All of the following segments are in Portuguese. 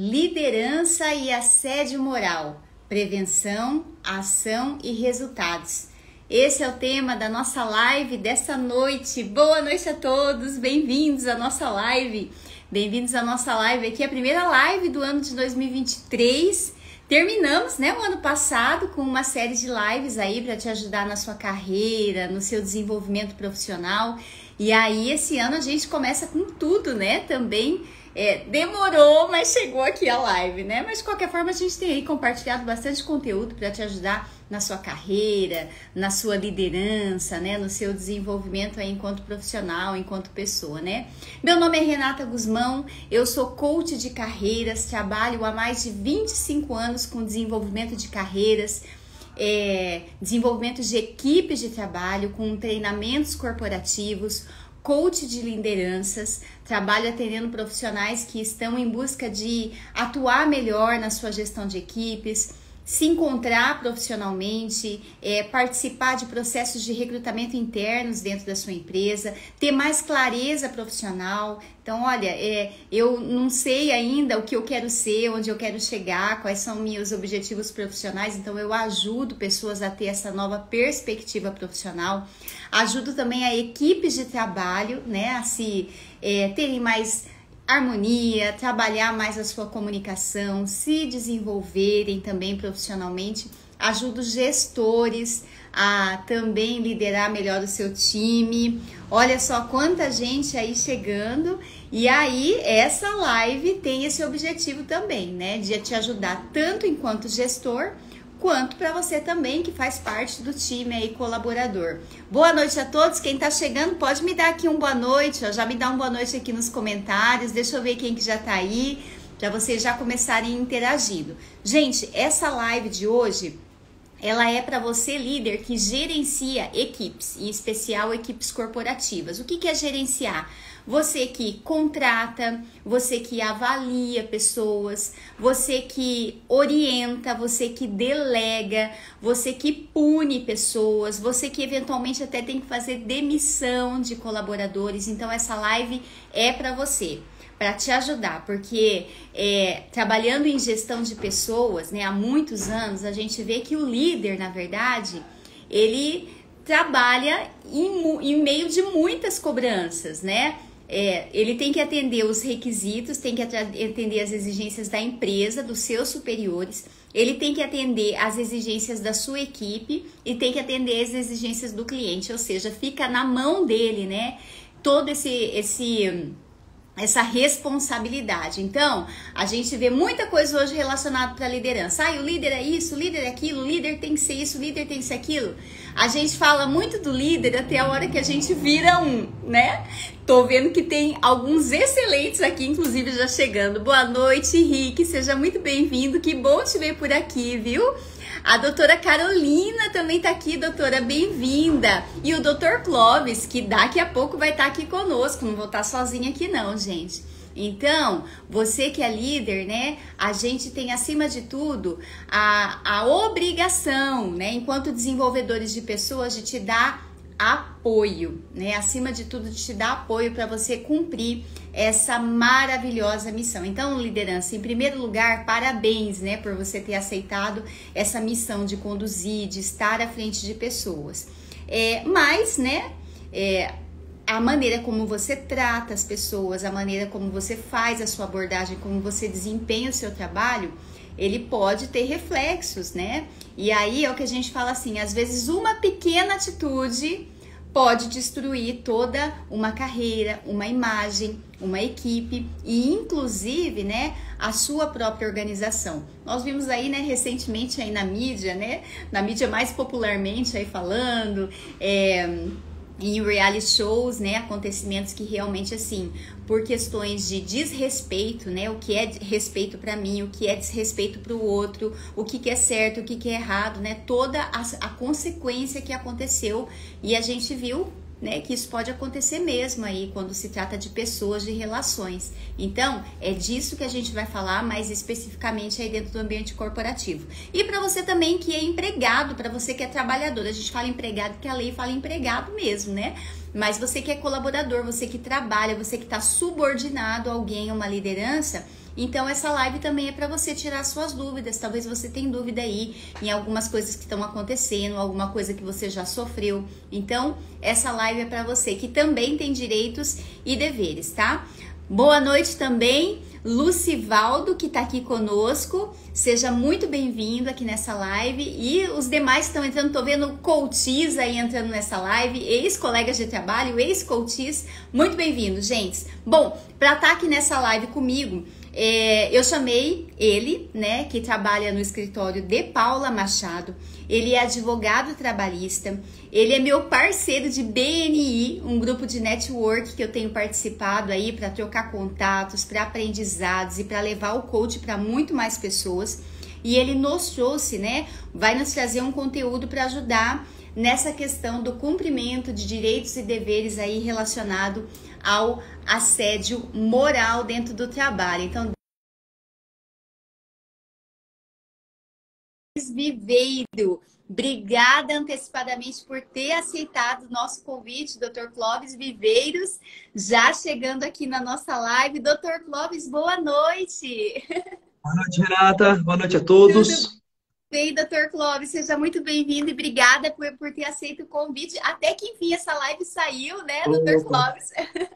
Liderança e assédio moral, prevenção, ação e resultados. Esse é o tema da nossa live dessa noite. Boa noite a todos, bem-vindos à nossa live. Bem-vindos à nossa live aqui, a primeira live do ano de 2023. Terminamos, né, o ano passado com uma série de lives aí para te ajudar na sua carreira, no seu desenvolvimento profissional. E aí esse ano a gente começa com tudo, né, também. Demorou, mas chegou aqui a live, né? Mas de qualquer forma a gente tem aí compartilhado bastante conteúdo para te ajudar na sua carreira, na sua liderança, né? No seu desenvolvimento aí enquanto profissional, enquanto pessoa, né? Meu nome é Renata Guzmão, eu sou coach de carreiras, trabalho há mais de 25 anos com desenvolvimento de carreiras, desenvolvimento de equipes de trabalho, com treinamentos corporativos, coach de lideranças, trabalho atendendo profissionais que estão em busca de atuar melhor na sua gestão de equipes, se encontrar profissionalmente, participar de processos de recrutamento internos dentro da sua empresa, ter mais clareza profissional. Então, olha, eu não sei ainda o que eu quero ser, onde eu quero chegar, quais são meus objetivos profissionais, então eu ajudo pessoas a ter essa nova perspectiva profissional, ajudo também a equipes de trabalho, né, a se terem mais harmonia, trabalhar mais a sua comunicação, se desenvolverem também profissionalmente. Ajudo gestores a também liderar melhor o seu time. Olha só quanta gente aí chegando. E aí essa live tem esse objetivo também, né? De te ajudar tanto enquanto gestor, quanto para você também que faz parte do time aí colaborador. Boa noite a todos, quem tá chegando pode me dar aqui um boa noite, ó, já me dá um boa noite aqui nos comentários, deixa eu ver quem que já tá aí, para vocês já começarem interagindo. Gente, essa live de hoje, ela é para você líder que gerencia equipes, em especial equipes corporativas. O que é gerenciar? Você que contrata, você que avalia pessoas, você que orienta, você que delega, você que pune pessoas, você que eventualmente até tem que fazer demissão de colaboradores. Então essa live é para você, para te ajudar, porque trabalhando em gestão de pessoas, né, há muitos anos, a gente vê que o líder, na verdade, ele trabalha em meio de muitas cobranças, né? Ele tem que atender os requisitos, tem que atender as exigências da empresa, dos seus superiores, ele tem que atender as exigências da sua equipe e tem que atender as exigências do cliente, ou seja, fica na mão dele, né? Todo essa responsabilidade. Então, a gente vê muita coisa hoje relacionada para a liderança. O líder é isso, o líder é aquilo, o líder tem que ser isso, o líder tem que ser aquilo. A gente fala muito do líder até a hora que a gente vira um, né? Tô vendo que tem alguns excelentes aqui, inclusive já chegando. Boa noite, Henrique, seja muito bem-vindo, que bom te ver por aqui, viu? A doutora Carolina também tá aqui, doutora, bem-vinda. E o doutor Clóvis, que daqui a pouco vai estar aqui conosco, não vou estar sozinha aqui não, gente. Então, você que é líder, né, a gente tem acima de tudo a obrigação, né, enquanto desenvolvedores de pessoas, de te dar apoio, né, acima de tudo de te dar apoio para você cumprir essa maravilhosa missão. Então, liderança, em primeiro lugar, parabéns, né, por você ter aceitado essa missão de conduzir, de estar à frente de pessoas. Mas, né, a maneira como você trata as pessoas, a maneira como você faz a sua abordagem, como você desempenha o seu trabalho, ele pode ter reflexos, né? E aí é o que a gente fala assim, às vezes uma pequena atitude pode destruir toda uma carreira, uma imagem, uma equipe e inclusive, né, a sua própria organização. Nós vimos aí, né, recentemente aí na mídia, né, na mídia mais popularmente aí falando, em reality shows, né, acontecimentos que realmente, assim, por questões de desrespeito, né, o que é respeito para mim, o que é desrespeito para o outro, o que é certo, o que é errado, né, toda a consequência que aconteceu e a gente viu, né, que isso pode acontecer mesmo aí quando se trata de pessoas, de relações. Então, é disso que a gente vai falar mais especificamente aí dentro do ambiente corporativo. E para você também que é empregado, para você que é trabalhador, a gente fala empregado porque a lei fala empregado mesmo, né? Mas você que é colaborador, você que trabalha, você que está subordinado a alguém, a uma liderança, Então essa live também é para você tirar suas dúvidas. Talvez você tenha dúvida aí em algumas coisas que estão acontecendo, alguma coisa que você já sofreu. Então essa live é para você que também tem direitos e deveres, tá? Boa noite também, Lucivaldo, que está aqui conosco. Seja muito bem-vindo aqui nessa live. E os demais estão entrando, tô vendo coaches aí entrando nessa live, ex-colegas de trabalho, ex-coaches. Muito bem-vindo, gente. Bom, para estar aqui nessa live comigo, eu chamei ele, né, que trabalha no escritório de Paula Machado. Ele é advogado trabalhista, ele é meu parceiro de BNI, um grupo de network que eu tenho participado aí para trocar contatos, para aprendizados e para levar o coach para muito mais pessoas. E ele nos trouxe, né, vai nos trazer um conteúdo para ajudar nessa questão do cumprimento de direitos e deveres aí relacionado ao assédio moral dentro do trabalho. Então, Viveiro, obrigada antecipadamente por ter aceitado o nosso convite, Dr. Clóvis Viveiros, já chegando aqui na nossa live. Dr. Clóvis, boa noite. Boa noite, Renata. Boa noite a todos. Tudo bem, Dr. Clóvis? Seja muito bem-vindo e obrigada por ter aceito o convite. Até que enfim essa live saiu, né, Dr. Opa. Clóvis?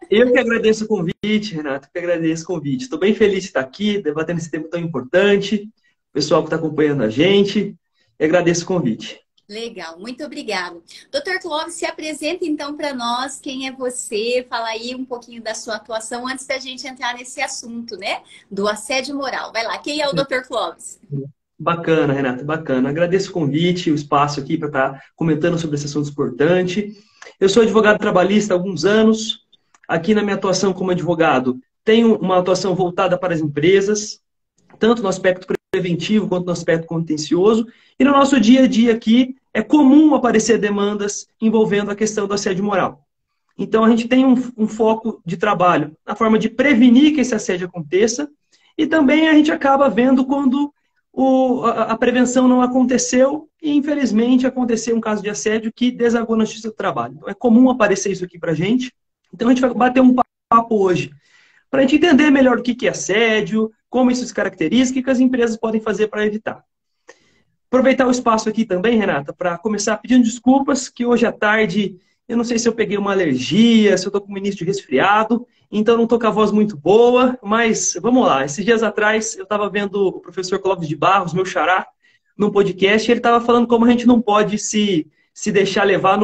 Eu que agradeço o convite, Renata. Eu que agradeço o convite. Estou bem feliz de estar aqui, debatendo esse tema tão importante. O pessoal que está acompanhando a gente. E agradeço o convite. Legal, muito obrigada. Dr. Clóvis, se apresenta então para nós, quem é você? Fala aí um pouquinho da sua atuação antes da gente entrar nesse assunto, né? Do assédio moral. Vai lá, quem é o Dr. Clóvis? Bacana, Renata, bacana. Agradeço o convite, o espaço aqui para estar comentando sobre esse assunto importante. Eu sou advogado trabalhista há alguns anos. Aqui na minha atuação como advogado, tenho uma atuação voltada para as empresas, tanto no aspecto preventivo quanto no aspecto contencioso. E no nosso dia a dia aqui, é comum aparecer demandas envolvendo a questão do assédio moral. Então, a gente tem um foco de trabalho na forma de prevenir que esse assédio aconteça e também a gente acaba vendo quando a prevenção não aconteceu e, infelizmente, aconteceu um caso de assédio que desagou na justiça do trabalho. Então, é comum aparecer isso aqui para a gente. Então, a gente vai bater um papo hoje para a gente entender melhor o que é assédio, como isso se caracteriza e o que as empresas podem fazer para evitar. Aproveitar o espaço aqui também, Renata, para começar pedindo desculpas, que hoje à tarde, eu não sei se eu peguei uma alergia, se eu estou com o início de resfriado, então não estou com a voz muito boa, mas vamos lá. Esses dias atrás, eu estava vendo o professor Clóvis de Barros, meu xará, num podcast, e ele estava falando como a gente não pode se deixar levar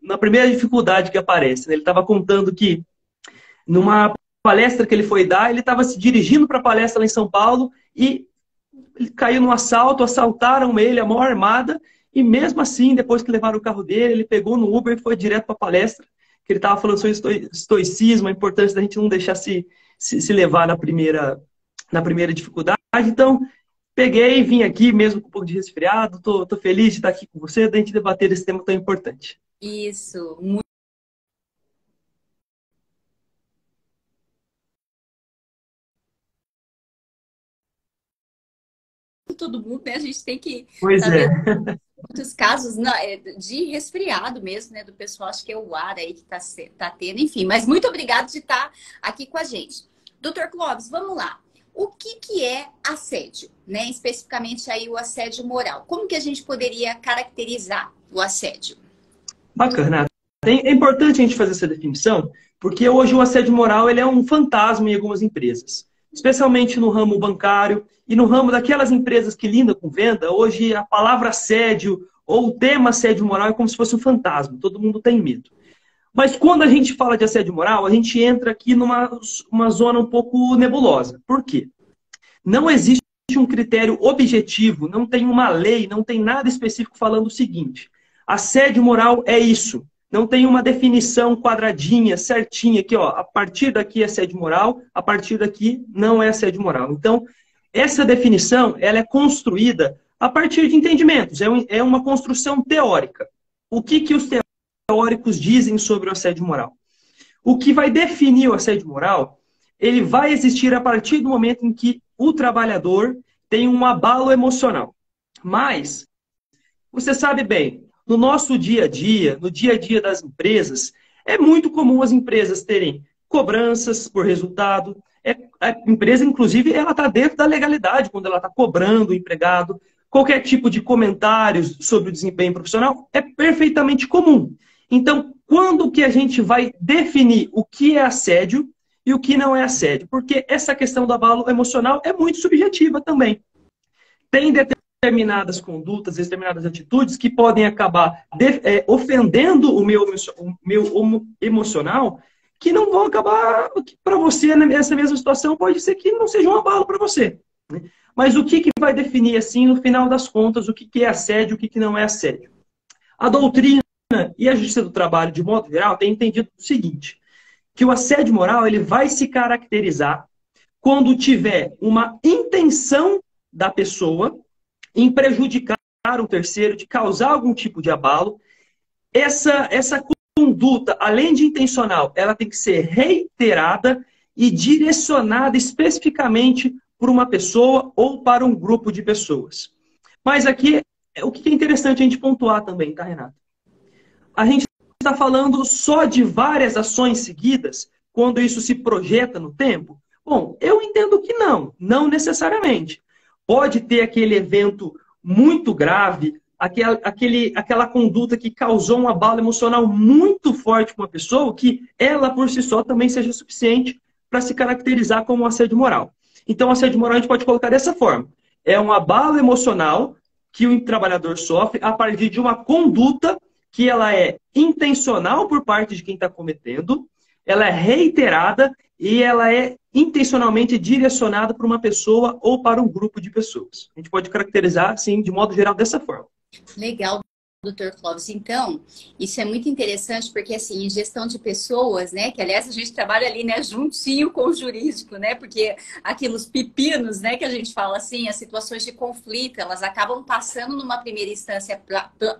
na primeira dificuldade que aparece, né? Ele estava contando que numa palestra que ele foi dar, ele estava se dirigindo para a palestra lá em São Paulo e ele caiu num assalto, assaltaram ele, a mão armada, e mesmo assim, depois que levaram o carro dele, ele pegou no Uber e foi direto para a palestra, que ele estava falando sobre estoicismo, a importância da gente não deixar se levar na primeira dificuldade. Então, peguei e vim aqui, mesmo com um pouco de resfriado, tô feliz de estar aqui com você, da gente debater esse tema tão importante. Isso, muito. Todo mundo, né? A gente tem que Pois é. muitos casos de resfriado mesmo, né? Do pessoal, acho que é o ar aí que tá tendo, enfim. Mas muito obrigado de estar aqui com a gente. Dr. Clóvis, vamos lá. O que é assédio, né? Especificamente aí o assédio moral. Como que a gente poderia caracterizar o assédio? Bacana. É importante a gente fazer essa definição, porque hoje o assédio moral ele é um fantasma em algumas empresas. Especialmente no ramo bancário e no ramo daquelas empresas que lidam com venda, hoje a palavra assédio ou o tema assédio moral é como se fosse um fantasma, todo mundo tem medo. Mas quando a gente fala de assédio moral, a gente entra aqui numa zona um pouco nebulosa. Por quê? Não existe um critério objetivo, não tem uma lei, não tem nada específico falando o seguinte: assédio moral é isso. Não tem uma definição quadradinha, certinha, aqui, ó, a partir daqui é assédio moral, a partir daqui não é assédio moral. Então, essa definição ela é construída a partir de entendimentos, é uma construção teórica. O que os teóricos dizem sobre o assédio moral? O que vai definir o assédio moral, ele vai existir a partir do momento em que o trabalhador tem um abalo emocional. Mas, você sabe bem, no nosso dia a dia, no dia a dia das empresas, é muito comum as empresas terem cobranças por resultado, a empresa, inclusive, ela está dentro da legalidade quando ela está cobrando o empregado. Qualquer tipo de comentários sobre o desempenho profissional é perfeitamente comum. Então, quando que a gente vai definir o que é assédio e o que não é assédio? Porque essa questão do abalo emocional é muito subjetiva também. Tem determinadas condutas, determinadas atitudes que podem acabar ofendendo o meu emocional, que não vão acabar, para você, nessa mesma situação, pode ser que não seja um abalo para você. Mas o que vai definir, assim, no final das contas, o que é assédio e o que não é assédio? A doutrina e a Justiça do Trabalho, de modo geral, tem entendido o seguinte, que o assédio moral ele vai se caracterizar quando tiver uma intenção da pessoa em prejudicar um terceiro, de causar algum tipo de abalo. Essa conduta, além de intencional, ela tem que ser reiterada e direcionada especificamente por uma pessoa ou para um grupo de pessoas. Mas aqui, o que é interessante a gente pontuar também, tá, Renata? A gente está falando só de várias ações seguidas, quando isso se projeta no tempo? Bom, eu entendo que não necessariamente. Pode ter aquele evento muito grave, aquela conduta que causou um abalo emocional muito forte para uma pessoa, que ela por si só também seja suficiente para se caracterizar como um assédio moral. Então, o assédio moral a gente pode colocar dessa forma. É um abalo emocional que o trabalhador sofre a partir de uma conduta que ela é intencional por parte de quem está cometendo, ela é reiterada e ela é intencionalmente direcionada para uma pessoa ou para um grupo de pessoas. A gente pode caracterizar, assim, de modo geral, dessa forma. Legal, doutor Clóvis. Então, isso é muito interessante porque, assim, em gestão de pessoas, né, que aliás a gente trabalha ali, né, juntinho com o jurídico, né, porque aqueles pepinos, né, que a gente fala assim, as situações de conflito, elas acabam passando numa primeira instância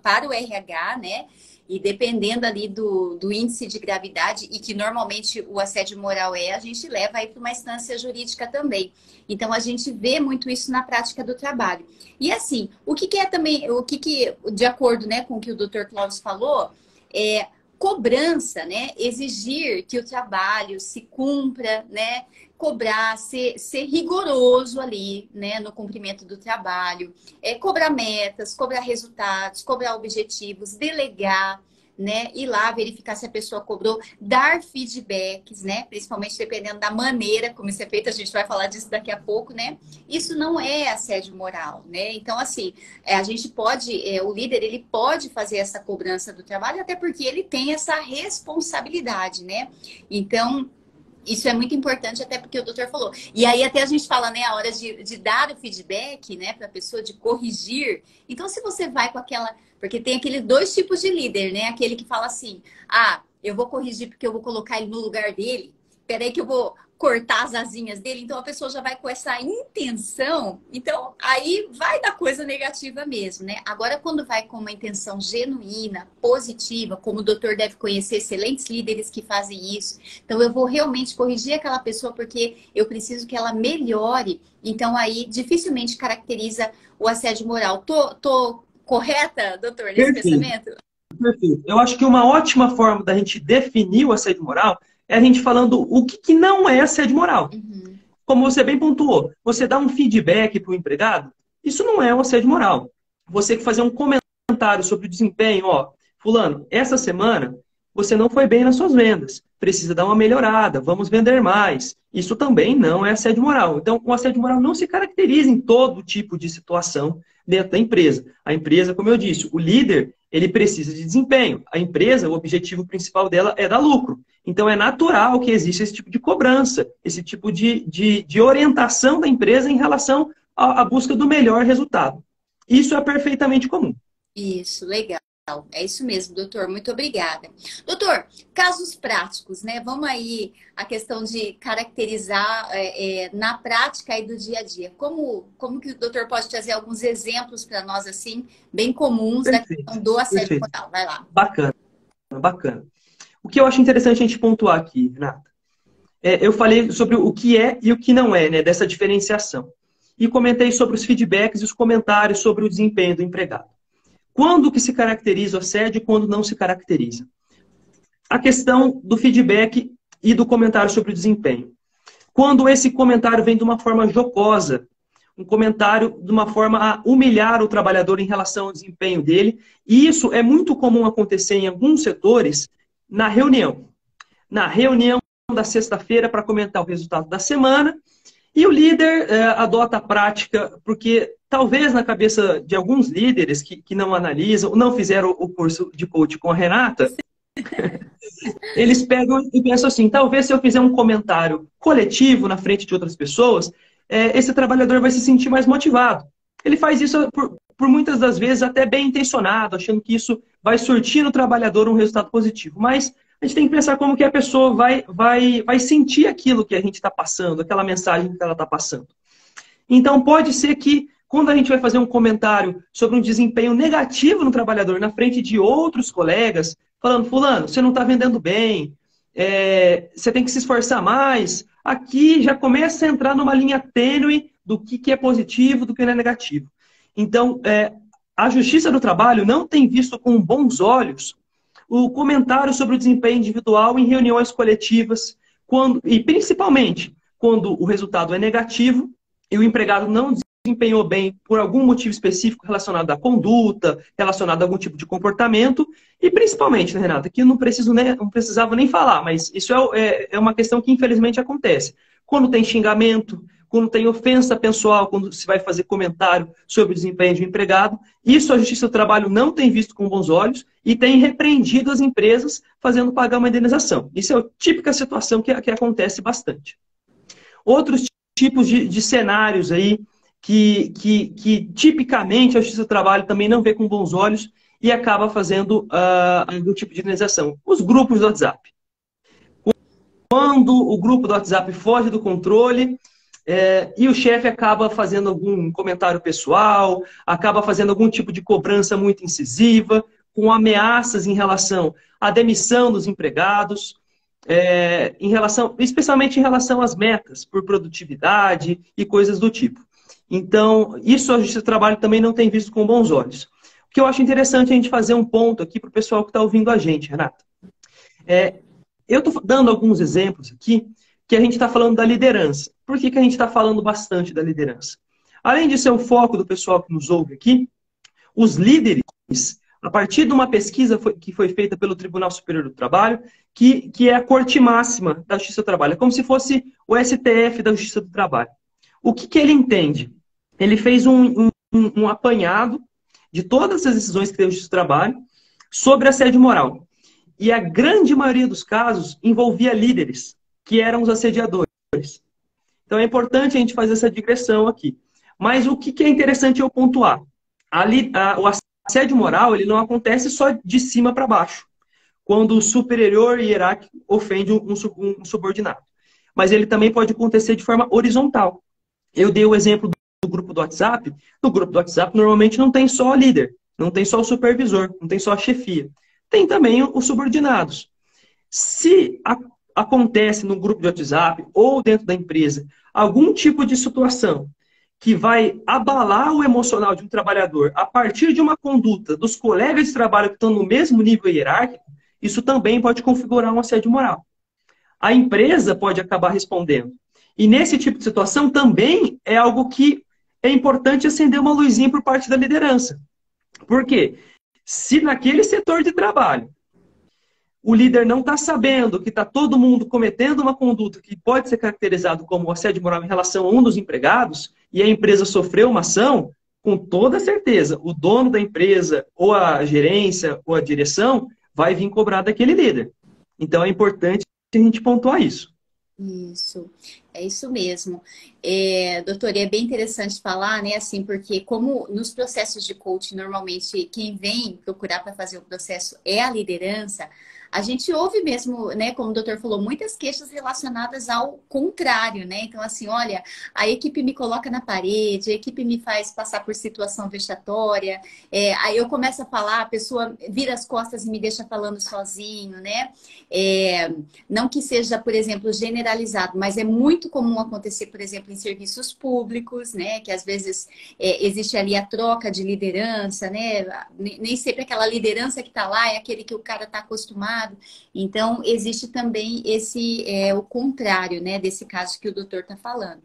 para o RH, né, e dependendo ali do índice de gravidade, e que normalmente o assédio moral a gente leva aí para uma instância jurídica também. Então, a gente vê muito isso na prática do trabalho. E assim, o que é também, de acordo, né, com o que o Dr. Clóvis falou, é cobrança, né? Exigir que o trabalho se cumpra, né? Cobrar, ser rigoroso ali, né? No cumprimento do trabalho. Cobrar metas, cobrar resultados, cobrar objetivos, delegar, né? Ir lá verificar se a pessoa cobrou, dar feedbacks, né? Principalmente dependendo da maneira como isso é feito, a gente vai falar disso daqui a pouco, né? Isso não é assédio moral, né? Então, assim, a gente pode, o líder, ele pode fazer essa cobrança do trabalho, até porque ele tem essa responsabilidade, né? Então, isso é muito importante, até porque o doutor falou. E aí até a gente fala, né, a hora de dar o feedback, né, para a pessoa, de corrigir. Então, se você vai com aquela... Porque tem aqueles dois tipos de líder, né? Aquele que fala assim, eu vou corrigir porque eu vou colocar ele no lugar dele. Peraí que eu vou cortar as asinhas dele. Então, a pessoa já vai com essa intenção. Então, aí vai dar coisa negativa mesmo, né? Agora, quando vai com uma intenção genuína, positiva, como o doutor deve conhecer excelentes líderes que fazem isso. Então, eu vou realmente corrigir aquela pessoa porque eu preciso que ela melhore. Então, aí, dificilmente caracteriza o assédio moral. Tô correta, doutor, nesse pensamento? Perfeito. Eu acho que uma ótima forma da gente definir o assédio moral é a gente falando o que não é assédio moral. Uhum. Como você bem pontuou, você dá um feedback para o empregado, isso não é um assédio moral. Você que fazer um comentário sobre o desempenho, fulano, essa semana você não foi bem nas suas vendas, precisa dar uma melhorada, vamos vender mais. Isso também não é assédio moral. Então, o assédio moral não se caracteriza em todo tipo de situação dentro da empresa. A empresa, como eu disse, o líder, ele precisa de desempenho. A empresa, o objetivo principal dela é dar lucro. Então, é natural que exista esse tipo de cobrança, esse tipo de orientação da empresa em relação à busca do melhor resultado. Isso é perfeitamente comum. Isso, legal. É isso mesmo, doutor. Muito obrigada. Doutor, casos práticos, né? Vamos aí a questão de caracterizar na prática aí do dia a dia. Como que o doutor pode trazer alguns exemplos para nós, assim, bem comuns da questão do assédio moral? Vai lá. Bacana. O que eu acho interessante a gente pontuar aqui, Renata, eu falei sobre o que é e o que não é, né? Dessa diferenciação. E comentei sobre os feedbacks e os comentários sobre o desempenho do empregado. Quando que se caracteriza o assédio e quando não se caracteriza? A questão do feedback e do comentário sobre o desempenho. quando esse comentário vem de uma forma jocosa, um comentário de uma forma a humilhar o trabalhador em relação ao desempenho dele. E isso é muito comum acontecer em alguns setores na reunião. Na reunião da sexta-feira para comentar o resultado da semana. E o líder adota a prática, porque talvez na cabeça de alguns líderes que não analisam, não fizeram o curso de coach com a Renata, eles pegam e pensam assim, talvez se eu fizer um comentário coletivo na frente de outras pessoas, esse trabalhador vai se sentir mais motivado. Ele faz isso por muitas das vezes até bem intencionado, achando que isso vai surtir no trabalhador um resultado positivo. Mas a gente tem que pensar como que a pessoa vai sentir aquilo que a gente está passando, aquela mensagem que ela está passando. Então pode ser que quando a gente vai fazer um comentário sobre um desempenho negativo no trabalhador na frente de outros colegas, falando, fulano, você não está vendendo bem, você tem que se esforçar mais. Aqui já começa a entrar numa linha tênue do que é positivo, do que é negativo. Então, a Justiça do Trabalho não tem visto com bons olhos o comentário sobre o desempenho individual em reuniões coletivas, e principalmente quando o resultado é negativo e o empregado não desempenhou bem por algum motivo específico relacionado à conduta, relacionado a algum tipo de comportamento, e principalmente, né, Renata, que eu não precisava nem falar, mas isso é uma questão que infelizmente acontece. Quando tem xingamento, quando tem ofensa pessoal, quando se vai fazer comentário sobre o desempenho de um empregado, isso a Justiça do Trabalho não tem visto com bons olhos e tem repreendido as empresas fazendo pagar uma indenização. Isso é a típica situação que acontece bastante. Outros tipos de cenários aí que tipicamente a Justiça do Trabalho também não vê com bons olhos e acaba fazendo algum tipo de indenização. Os grupos do WhatsApp. Quando o grupo do WhatsApp foge do controle e o chefe acaba fazendo algum comentário pessoal, acaba fazendo algum tipo de cobrança muito incisiva, com ameaças em relação à demissão dos empregados, especialmente em relação às metas, por produtividade e coisas do tipo. Então, isso a Justiça do Trabalho também não tem visto com bons olhos. O que eu acho interessante é a gente fazer um ponto aqui para o pessoal que está ouvindo a gente, Renata. Eu estou dando alguns exemplos aqui que a gente está falando da liderança. Por que a gente está falando bastante da liderança? Além de ser o foco do pessoal que nos ouve aqui, os líderes, a partir de uma pesquisa que foi feita pelo Tribunal Superior do Trabalho, que é a corte máxima da Justiça do Trabalho, é como se fosse o STF da Justiça do Trabalho. O que ele entende? Ele fez um apanhado de todas as decisões que tem a Justiça do Trabalho sobre assédio moral. E a grande maioria dos casos envolvia líderes, que eram os assediadores. Então é importante a gente fazer essa digressão aqui. Mas o que é interessante eu pontuar? O assédio moral ele não acontece só de cima para baixo, quando o superior hierárquico ofende um subordinado. Mas ele também pode acontecer de forma horizontal. Eu dei o exemplo do grupo do WhatsApp. No grupo do WhatsApp, normalmente não tem só o líder, não tem só o supervisor, não tem só a chefia. Tem também os subordinados. Se acontece no grupo de WhatsApp ou dentro da empresa algum tipo de situação que vai abalar o emocional de um trabalhador a partir de uma conduta dos colegas de trabalho que estão no mesmo nível hierárquico, isso também pode configurar um assédio moral. A empresa pode acabar respondendo. E nesse tipo de situação também é algo que é importante acender uma luzinha por parte da liderança. Por quê? Se naquele setor de trabalho o líder não está sabendo que está todo mundo cometendo uma conduta que pode ser caracterizado como assédio moral em relação a um dos empregados e a empresa sofreu uma ação, com toda certeza, o dono da empresa, ou a gerência, ou a direção, vai vir cobrar daquele líder. Então é importante a gente pontuar isso. Isso, é isso mesmo. Doutor, e é bem interessante falar, né, assim, porque como nos processos de coaching, normalmente quem vem procurar para fazer o processo é a liderança, a gente ouve mesmo, né, como o doutor falou, muitas queixas relacionadas ao contrário, né? Então, assim, olha, a equipe me coloca na parede, a equipe me faz passar por situação vexatória, aí eu começo a falar, a pessoa vira as costas e me deixa falando sozinho, né? Não que seja, por exemplo, generalizado, mas é muito comum acontecer, por exemplo, em serviços públicos, né? Que às vezes existe ali a troca de liderança, né? Nem sempre aquela liderança que está lá é aquele que o cara está acostumado, ar-condicionado. Então, existe também esse, o contrário, né, desse caso que o doutor está falando.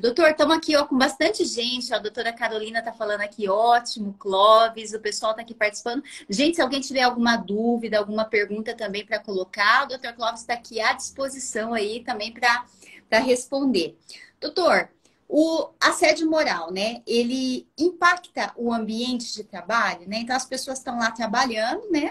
Doutor, estamos aqui ó, com bastante gente. Ó, a doutora Carolina está falando aqui, ótimo, Clóvis, o pessoal está aqui participando. Gente, se alguém tiver alguma dúvida, alguma pergunta também para colocar, o doutor Clóvis está aqui à disposição aí também para responder. Doutor, o assédio moral, né? Ele impacta o ambiente de trabalho, né? Então as pessoas estão lá trabalhando, né?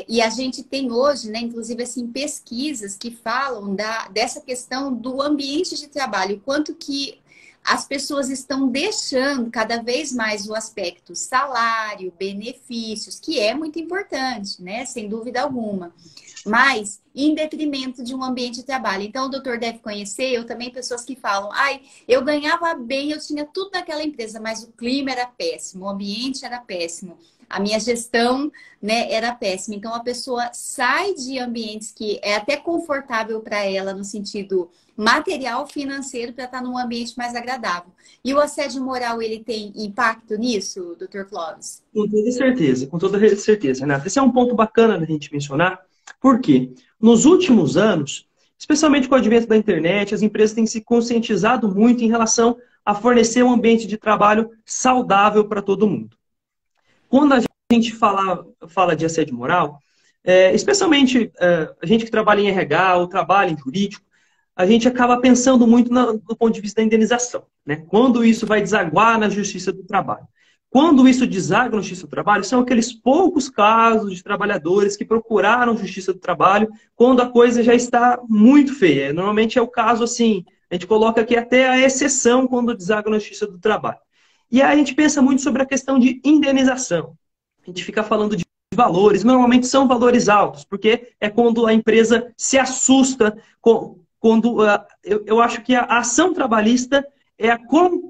E a gente tem hoje, né, inclusive assim, pesquisas que falam dessa questão do ambiente de trabalho, o quanto que as pessoas estão deixando cada vez mais o aspecto salário, benefícios, que é muito importante, né, sem dúvida alguma, mas em detrimento de um ambiente de trabalho. Então, o doutor deve conhecer, eu também, pessoas que falam, ai, eu ganhava bem, eu tinha tudo naquela empresa, mas o clima era péssimo, o ambiente era péssimo. A minha gestão, né, era péssima. Então, a pessoa sai de ambientes que é até confortável para ela no sentido material, financeiro, para estar num ambiente mais agradável. E o assédio moral, ele tem impacto nisso, doutor Clóvis? Com toda certeza, Renata. Esse é um ponto bacana da gente mencionar, porque nos últimos anos, especialmente com o advento da internet, as empresas têm se conscientizado muito em relação a fornecer um ambiente de trabalho saudável para todo mundo. Quando a gente fala de assédio moral, especialmente a gente que trabalha em RH ou trabalha em jurídico, a gente acaba pensando muito do ponto de vista da indenização, né? Quando isso vai desaguar na justiça do trabalho. Quando isso deságua na justiça do trabalho, são aqueles poucos casos de trabalhadores que procuraram justiça do trabalho quando a coisa já está muito feia. Normalmente é o caso assim, a gente coloca aqui até a exceção quando deságua na justiça do trabalho. E aí a gente pensa muito sobre a questão de indenização. A gente fica falando de valores, normalmente são valores altos, porque é quando a empresa se assusta, quando eu acho que a ação trabalhista é a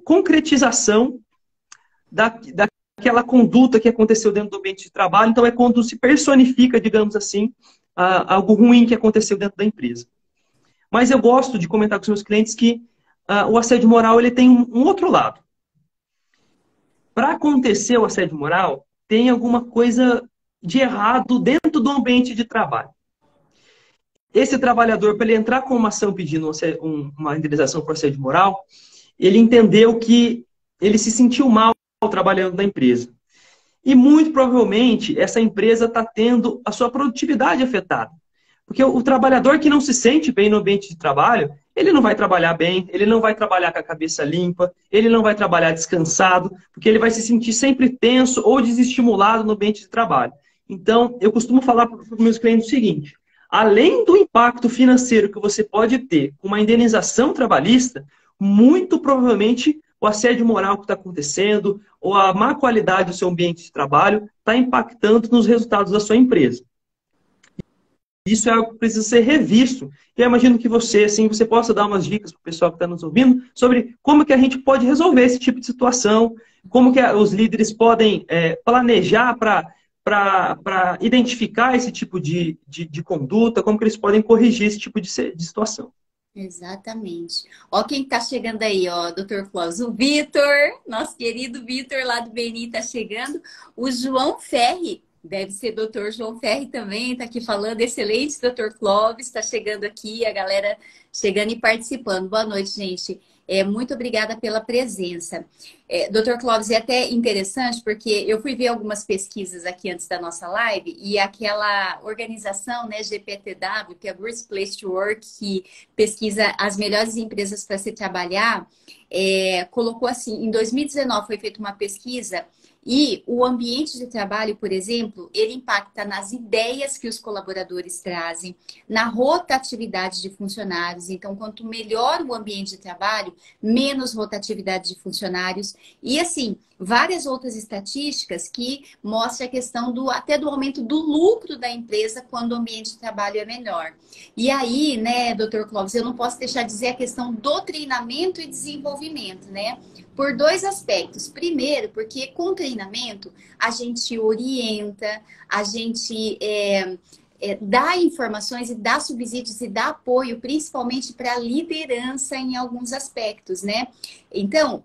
concretização daquela conduta que aconteceu dentro do ambiente de trabalho, então é quando se personifica, digamos assim, algo ruim que aconteceu dentro da empresa. Mas eu gosto de comentar com os meus clientes que o assédio moral ele tem um outro lado. Para acontecer o assédio moral, tem alguma coisa de errado dentro do ambiente de trabalho. Esse trabalhador, para ele entrar com uma ação pedindo uma indenização por assédio moral, ele entendeu que ele se sentiu mal trabalhando na empresa. E muito provavelmente essa empresa está tendo a sua produtividade afetada. Porque o trabalhador que não se sente bem no ambiente de trabalho, ele não vai trabalhar bem, ele não vai trabalhar com a cabeça limpa, ele não vai trabalhar descansado, porque ele vai se sentir sempre tenso ou desestimulado no ambiente de trabalho. Então, eu costumo falar para os meus clientes o seguinte, além do impacto financeiro que você pode ter com uma indenização trabalhista, muito provavelmente o assédio moral que está acontecendo ou a má qualidade do seu ambiente de trabalho está impactando nos resultados da sua empresa. Isso é algo que precisa ser revisto. E eu imagino que você, assim, você possa dar umas dicas para o pessoal que está nos ouvindo sobre como que a gente pode resolver esse tipo de situação, como que os líderes podem planejar para identificar esse tipo de conduta, como que eles podem corrigir esse tipo de situação. Exatamente. Ó quem está chegando aí, ó, Dr. Clóvis, o Vitor, nosso querido Vitor lá do Beni está chegando, o João Ferri, deve ser Dr. João Ferri também, está aqui falando, excelente, Dr. Clóvis, está chegando aqui, a galera chegando e participando. Boa noite, gente. Muito obrigada pela presença. Dr. Clóvis, é até interessante porque eu fui ver algumas pesquisas aqui antes da nossa live e aquela organização, né, GPTW, que é Worst Place to Work, que pesquisa as melhores empresas para se trabalhar, colocou assim, em 2019 foi feita uma pesquisa e o ambiente de trabalho, por exemplo, ele impacta nas ideias que os colaboradores trazem, na rotatividade de funcionários. Então, quanto melhor o ambiente de trabalho, menos rotatividade de funcionários. E, assim, várias outras estatísticas que mostram a questão até do aumento do lucro da empresa quando o ambiente de trabalho é melhor. E aí, né, doutor Clóvis, eu não posso deixar de dizer a questão do treinamento e desenvolvimento, né? Por dois aspectos. Primeiro, porque com treinamento a gente orienta, a gente dar informações e dar subsídios e dar apoio, principalmente para a liderança em alguns aspectos, né? Então,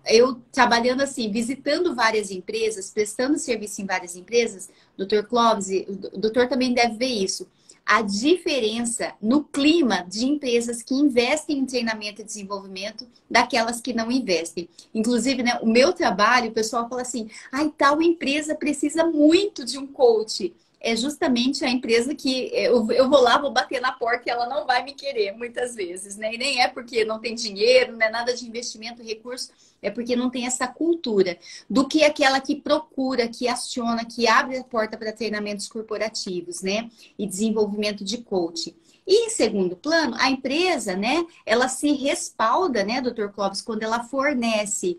eu trabalhando assim, visitando várias empresas, prestando serviço em várias empresas, Dr. Clóvis, o doutor também deve ver isso. A diferença no clima de empresas que investem em treinamento e desenvolvimento daquelas que não investem. Inclusive, né, o meu trabalho, o pessoal fala assim, ai, tal empresa precisa muito de um coach. É justamente a empresa que eu vou lá, vou bater na porta e ela não vai me querer, muitas vezes, né? E nem é porque não tem dinheiro, não é nada de investimento, recurso, é porque não tem essa cultura do que aquela que procura, que aciona, que abre a porta para treinamentos corporativos, né? E desenvolvimento de coaching. E em segundo plano, a empresa, né? Ela se respalda, né, Dr. Clóvis, quando ela fornece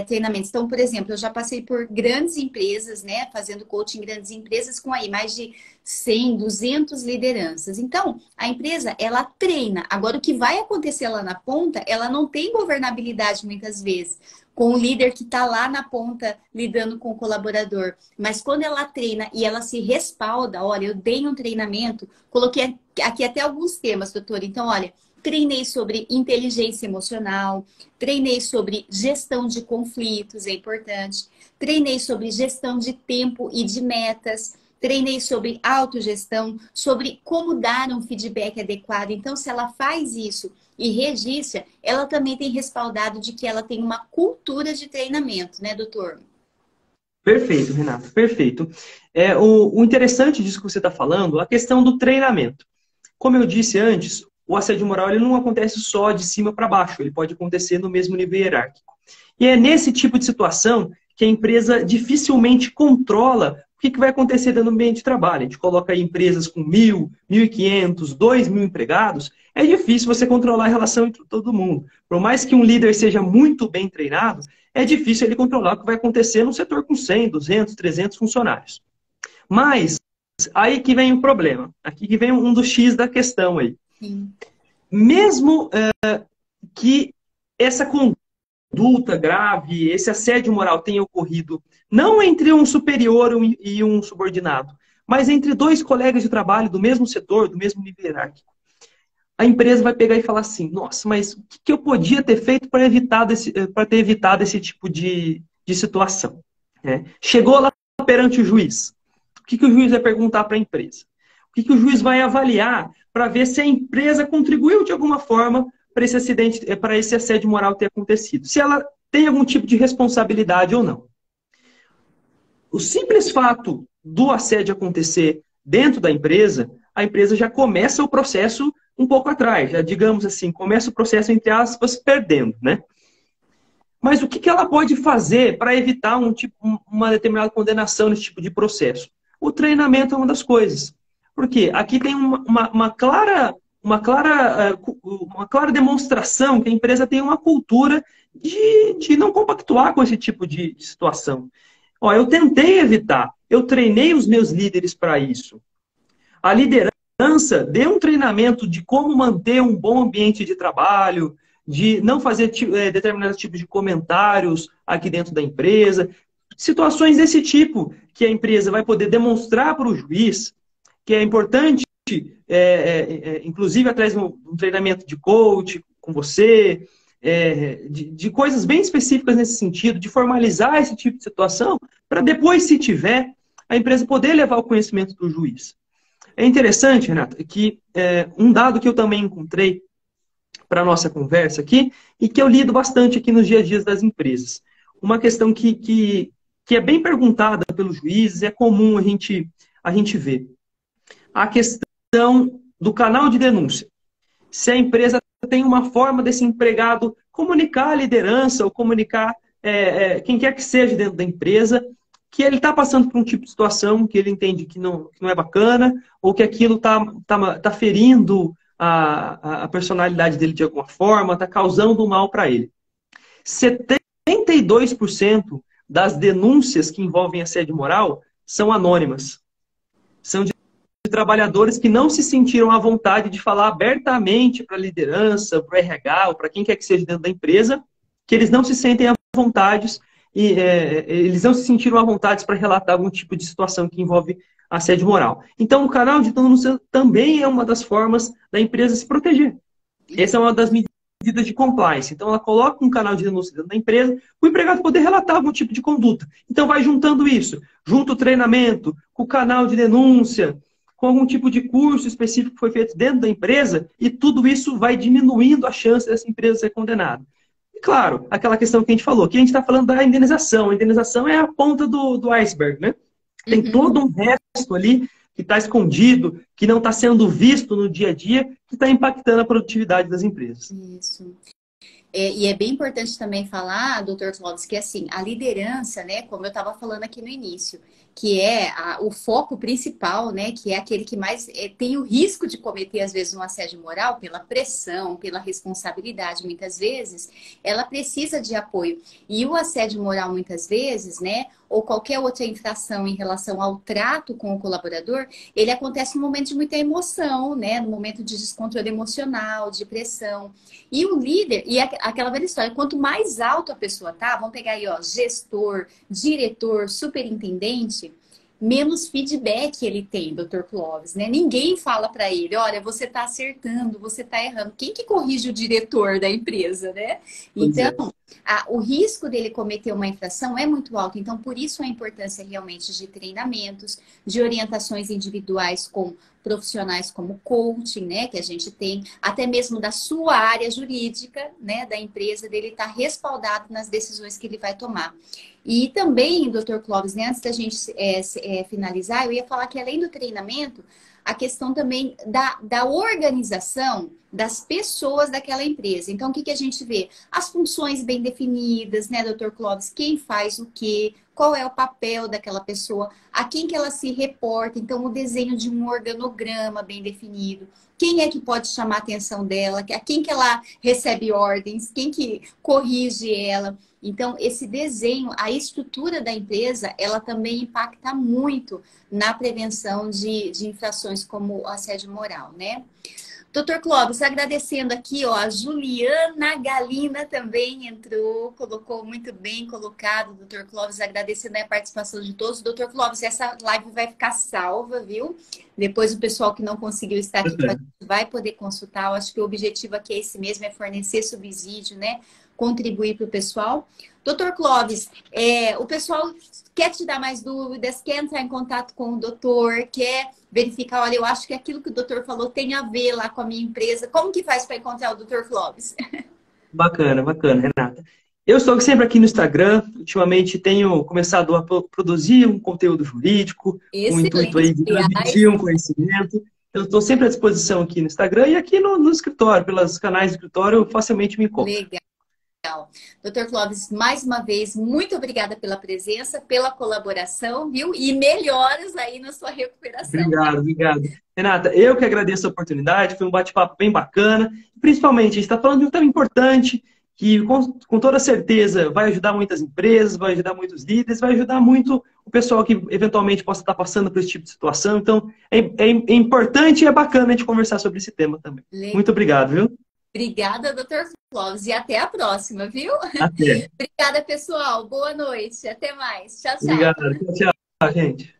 treinamentos. Então, por exemplo, eu já passei por grandes empresas, né, fazendo coaching em grandes empresas com aí mais de 100, 200 lideranças. Então, a empresa, ela treina. Agora, o que vai acontecer lá na ponta, ela não tem governabilidade muitas vezes com o líder que está lá na ponta lidando com o colaborador. Mas quando ela treina e ela se respalda, olha, eu dei um treinamento, coloquei aqui até alguns temas, doutora. Então, olha, treinei sobre inteligência emocional, treinei sobre gestão de conflitos, é importante. Treinei sobre gestão de tempo e de metas. Treinei sobre autogestão, sobre como dar um feedback adequado. Então, se ela faz isso e registra, ela também tem respaldado de que ela tem uma cultura de treinamento, né, doutor? Perfeito, Renato, perfeito. O interessante disso que você está falando, a questão do treinamento. Como eu disse antes, o assédio moral ele não acontece só de cima para baixo, ele pode acontecer no mesmo nível hierárquico. E é nesse tipo de situação que a empresa dificilmente controla o que vai acontecer no ambiente de trabalho. A gente coloca aí empresas com 1.000, 1.500, 2.000 empregados, é difícil você controlar a relação entre todo mundo. Por mais que um líder seja muito bem treinado, é difícil ele controlar o que vai acontecer no setor com 100, 200, 300 funcionários. Mas aí que vem o problema. Aqui que vem um dos X da questão aí. Sim. Mesmo que essa conduta grave, esse assédio moral tenha ocorrido não entre um superior e um subordinado, mas entre dois colegas de trabalho do mesmo setor, do mesmo nível hierárquico, a empresa vai pegar e falar assim, nossa, mas o que eu podia ter feito para ter evitado esse tipo de situação? Chegou lá perante o juiz. O que o juiz vai perguntar para a empresa? O que o juiz vai avaliar para ver se a empresa contribuiu de alguma forma para esse acidente, para esse assédio moral ter acontecido? Se ela tem algum tipo de responsabilidade ou não. O simples fato do assédio acontecer dentro da empresa, a empresa já começa o processo um pouco atrás, já digamos assim, começa o processo, entre aspas, perdendo, né? Mas o que ela pode fazer para evitar uma determinada condenação nesse tipo de processo? O treinamento é uma das coisas. Porque aqui tem uma clara demonstração que a empresa tem uma cultura de não compactuar com esse tipo de situação. Ó, eu tentei evitar, eu treinei os meus líderes para isso. A liderança deu um treinamento de como manter um bom ambiente de trabalho, de não fazer determinados tipos de comentários aqui dentro da empresa. Situações desse tipo que a empresa vai poder demonstrar para o juiz que é importante, inclusive atrás de um treinamento de coach com você, de coisas bem específicas nesse sentido, de formalizar esse tipo de situação, para depois, se tiver, a empresa poder levar o conhecimento do juiz. É interessante, Renata, que um dado que eu também encontrei para a nossa conversa aqui, e que eu lido bastante aqui nos dia a dia das empresas. Uma questão que é bem perguntada pelos juízes, é comum a gente ver. A questão do canal de denúncia. Se a empresa tem uma forma desse empregado comunicar a liderança ou comunicar quem quer que seja dentro da empresa que ele está passando por um tipo de situação que ele entende que não é bacana ou que aquilo está ferindo a personalidade dele de alguma forma, está causando mal para ele. 72% das denúncias que envolvem assédio moral são anônimas. São de trabalhadores que não se sentiram à vontade de falar abertamente para a liderança, para o RH, ou para quem quer que seja dentro da empresa, que eles não se sentem à vontade, eles não se sentiram à vontade para relatar algum tipo de situação que envolve assédio moral. Então, o canal de denúncia também é uma das formas da empresa se proteger. Essa é uma das medidas de compliance. Então, ela coloca um canal de denúncia dentro da empresa, o empregado poder relatar algum tipo de conduta. Então, vai juntando isso, junto o treinamento, com o canal de denúncia, com algum tipo de curso específico que foi feito dentro da empresa, e tudo isso vai diminuindo a chance dessa empresa ser condenada. E, claro, aquela questão que a gente falou, que a gente está falando da indenização. A indenização é a ponta do iceberg, né? Tem todo um resto ali que está escondido, que não está sendo visto no dia a dia, que está impactando a produtividade das empresas. Isso. E é bem importante também falar, doutor Clóvis, que assim, a liderança, né, como eu estava falando aqui no início, que é o foco principal, né, que é aquele que mais tem o risco de cometer, às vezes, um assédio moral pela pressão, pela responsabilidade, muitas vezes, ela precisa de apoio. E o assédio moral, muitas vezes, né, ou qualquer outra infração em relação ao trato com o colaborador, ele acontece no momento de muita emoção, né, no momento de descontrole emocional, de pressão. E o líder, e aquela velha história, quanto mais alto a pessoa tá, vamos pegar aí, ó, gestor, diretor, superintendente, menos feedback ele tem, Dr. Clóvis, né? Ninguém fala para ele, olha, você tá acertando, você tá errando. Quem que corrige o diretor da empresa, né? Então, o risco dele cometer uma infração é muito alto. Então, por isso a importância realmente de treinamentos, de orientações individuais com profissionais como coaching, né, que a gente tem, até mesmo da sua área jurídica, né, da empresa, dele estar respaldado nas decisões que ele vai tomar. E também, doutor Clóvis, né, antes da gente finalizar, eu ia falar que além do treinamento, a questão também da organização das pessoas daquela empresa. Então, o que a gente vê? As funções bem definidas, né, doutor Clóvis? Quem faz o quê? Qual é o papel daquela pessoa? A quem que ela se reporta? Então, o desenho de um organograma bem definido. Quem é que pode chamar a atenção dela? A quem que ela recebe ordens? Quem que corrige ela? Então, esse desenho, a estrutura da empresa, ela também impacta muito na prevenção de infrações como o assédio moral, né? Doutor Clóvis, agradecendo aqui, ó, a Juliana Galina também entrou, colocou muito bem colocado, doutor Clóvis, agradecendo a participação de todos. Doutor Clóvis, essa live vai ficar salva, viu? Depois o pessoal que não conseguiu estar aqui vai poder consultar. Eu acho que o objetivo aqui é esse mesmo, é fornecer subsídio, né? Contribuir para o pessoal. Doutor Clóvis, o pessoal quer te dar mais dúvidas, quer entrar em contato com o doutor, quer verificar, olha, eu acho que aquilo que o doutor falou tem a ver lá com a minha empresa. Como que faz para encontrar o doutor Clóvis? Bacana, bacana, Renata. Eu estou sempre aqui no Instagram. Ultimamente tenho começado a produzir um conteúdo jurídico, com o intuito aí de transmitir um conhecimento. Eu estou sempre à disposição aqui no Instagram e aqui no escritório, pelos canais do escritório, eu facilmente me encontro. Legal. Doutor Clóvis, mais uma vez, muito obrigada pela presença, pela colaboração, viu? E melhoras aí na sua recuperação. Obrigado, obrigado. Renata, eu que agradeço a oportunidade, foi um bate-papo bem bacana. Principalmente, a gente está falando de um tema importante, que com toda certeza vai ajudar muitas empresas, vai ajudar muitos líderes, vai ajudar muito o pessoal que eventualmente possa estar passando por esse tipo de situação. Então, é importante e é bacana a gente conversar sobre esse tema também. Legal. Muito obrigado, viu? Obrigada, doutor Clóvis. E até a próxima, viu? Até. Obrigada, pessoal. Boa noite. Até mais. Tchau, tchau. Obrigado. Tchau, tchau, gente.